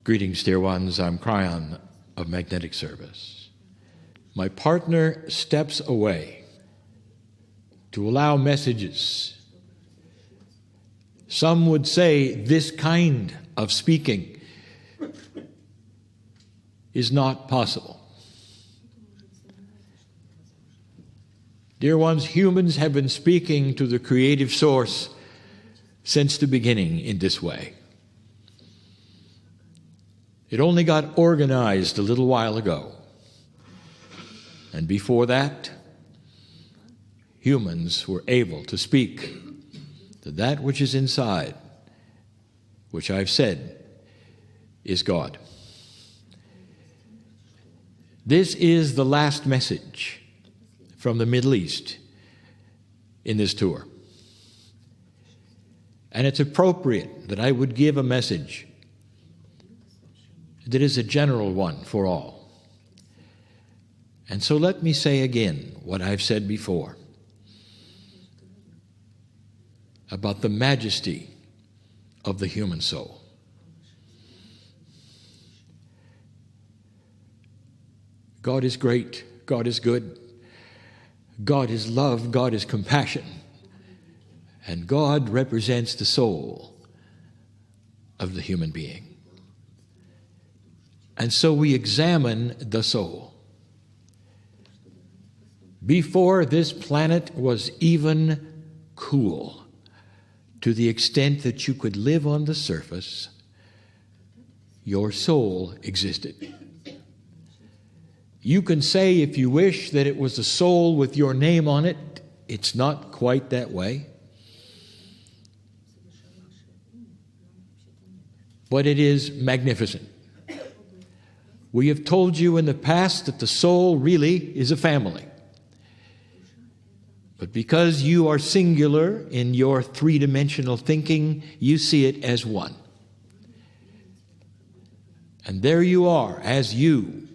Greetings, dear ones. I'm Craion of Magnetic Service. My partner steps away to allow messages. Some would say this kind of speaking is not possible. Dear ones, humans have been speaking to the creative source since the beginning in this way. It only got organized a little while ago. And before that, humans were able to speak to that which is inside, which I've said is God. This is the last message from the Middle East in this tour. And it's appropriate that I would give a message that is a general one for all. And so let me say again what I've said before about the majesty of the human soul. God is great, God is good, God is love, God is compassion, and God represents the soul of the human being. And so we examine the soul. Before this planet was even cool, to the extent that you could live on the surface, your soul existed. You can say, if you wish, that it was a soul with your name on it. It's not quite that way. But it is magnificent. We have told you in the past that the soul really is a family. But because you are singular in your three-dimensional thinking, you see it as one. And there you are, as you,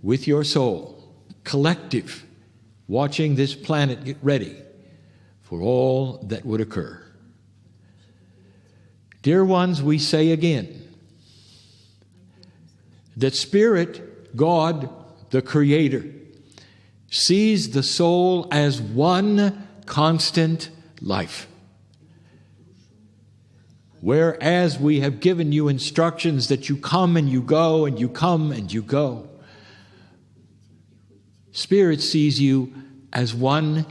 with your soul, collective, watching this planet get ready for all that would occur. Dear ones, we say again, that Spirit, God, the Creator, sees the soul as one constant life. Whereas we have given you instructions that you come and you go and you come and you go, Spirit sees you as one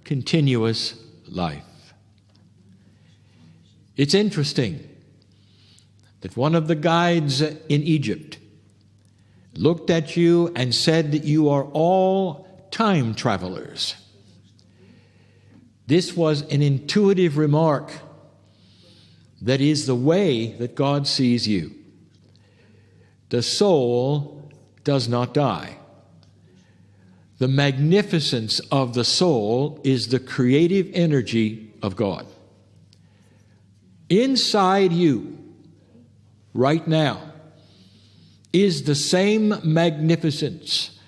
continuous life. It's interesting that one of the guides in Egypt looked at you and said that you are all time travelers. This was an intuitive remark that is the way that God sees you. The soul does not die. The magnificence of the soul is the creative energy of God. Inside you, right now, is the same magnificence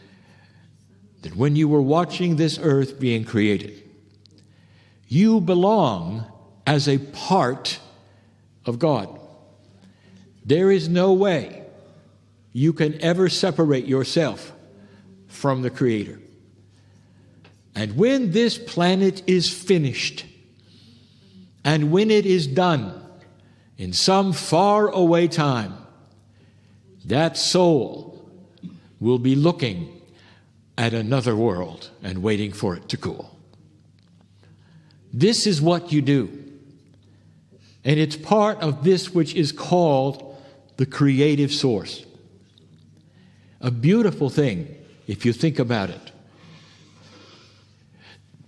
that when you were watching this earth being created. You belong as a part of God. There is no way you can ever separate yourself from the Creator. And when this planet is finished, and when it is done in some far away time, that soul will be looking at another world and waiting for it to cool. This is what you do. And it's part of this which is called the creative source. A beautiful thing, if you think about it.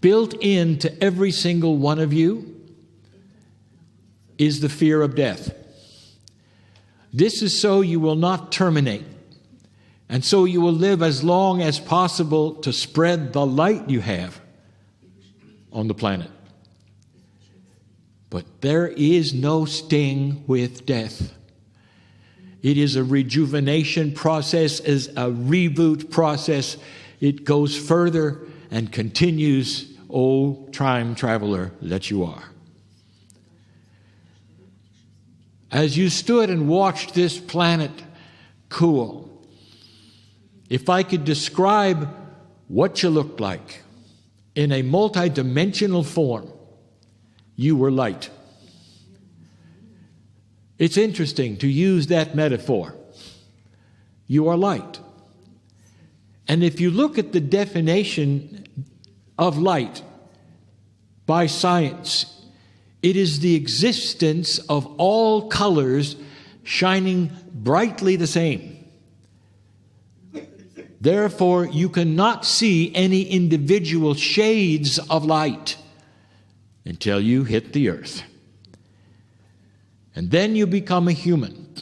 Built into every single one of you is the fear of death. This is so you will not terminate, and so you will live as long as possible to spread the light you have on the planet. But there is no sting with death. It is a rejuvenation process, is a reboot process. It goes further and continues, O time traveler that you are. As you stood and watched this planet cool. If I could describe what you looked like in a multidimensional form, you were light. It's interesting to use that metaphor. You are light. And if you look at the definition of light by science, it is the existence of all colors shining brightly the same. Therefore, you cannot see any individual shades of light until you hit the earth. And then you become a human.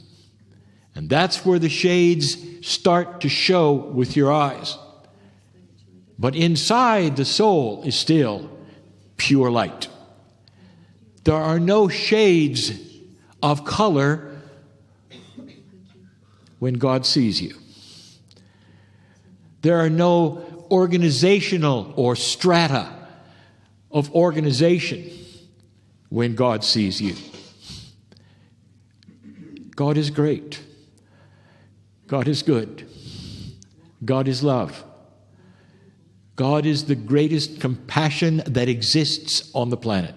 And that's where the shades start to show with your eyes. But inside, the soul is still pure light. There are no shades of color when God sees you. There are no organizational or strata of organization when God sees you. God is great. God is good. God is love. God is the greatest compassion that exists on the planet.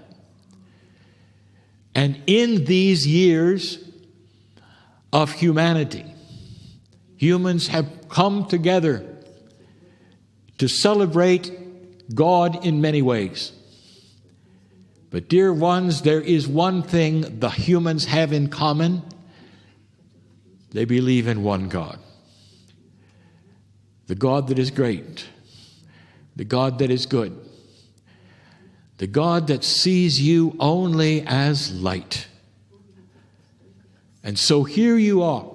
And in these years of humanity, humans have come together to celebrate God in many ways. But dear ones, there is one thing the humans have in common. They believe in one God. The God that is great. The God that is good. The God that sees you only as light. And so here you are,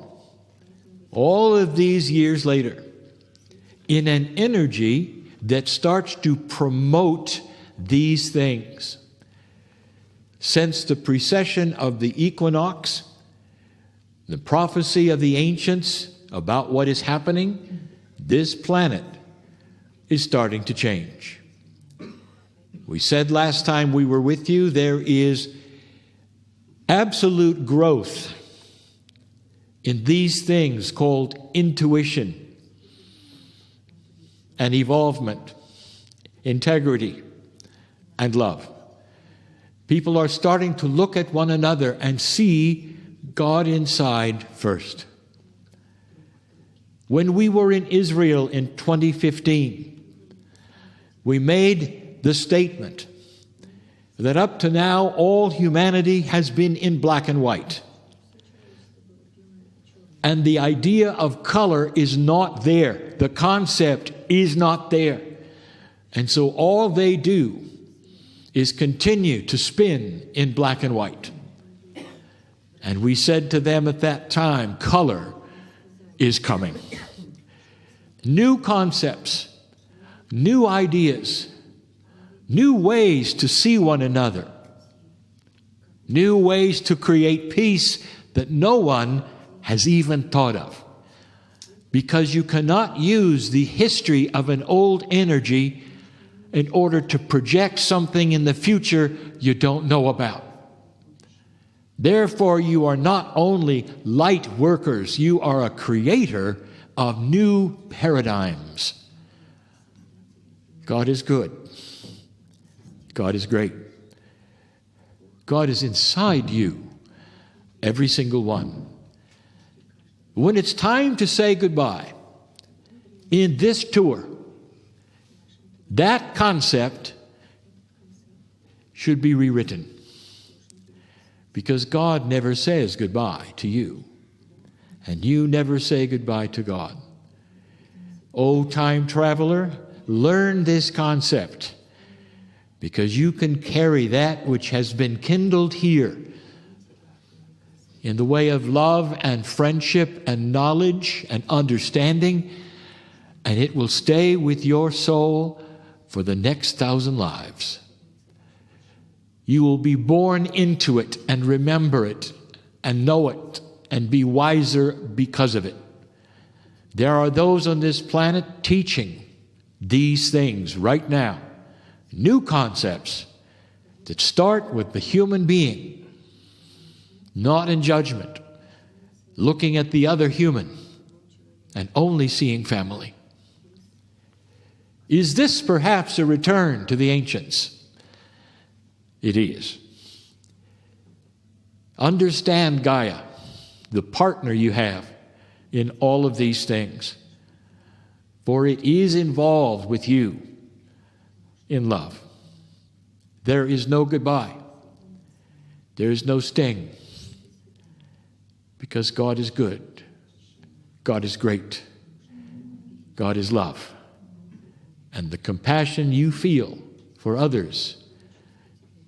all of these years later, in an energy that starts to promote these things. Since the precession of the equinox, the prophecy of the ancients about what is happening, this planet is starting to change. We said last time we were with you, there is absolute growth in these things called intuition and evolvement, integrity, and love. People are starting to look at one another and see God inside first. When we were in Israel in 2015, we made the statement that up to now all humanity has been in black and white. And the idea of color is not there. The concept is not there. And so all they do is continue to spin in black and white. And we said to them at that time, color is coming. New concepts, new ideas, new ways to see one another, new ways to create peace that no one has even thought of. Because you cannot use the history of an old energy in order to project something in the future you don't know about. Therefore, you are not only light workers, you are a creator of new paradigms. God is good. God is great. God is inside you, every single one. When it's time to say goodbye in this tour, that concept should be rewritten. Because God never says goodbye to you. And you never say goodbye to God. Oh, time traveler, learn this concept. Because you can carry that which has been kindled here in the way of love and friendship and knowledge and understanding, and it will stay with your soul for the next 1,000 lives. You will be born into it and remember it and know it and be wiser because of it. There are those on this planet teaching these things right now. New concepts that start with the human being, not in judgment, looking at the other human and only seeing family. Is this perhaps a return to the ancients? It is. Understand Gaia, the partner you have in all of these things, for it is involved with you in love. There is no goodbye. There is no sting, because God is good. God is great. God is love. And the compassion you feel for others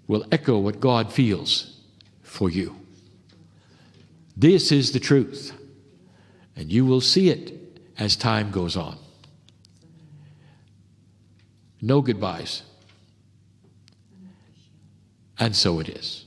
will echo what God feels for you. This is the truth, and you will see it as time goes on. No goodbyes. And so it is.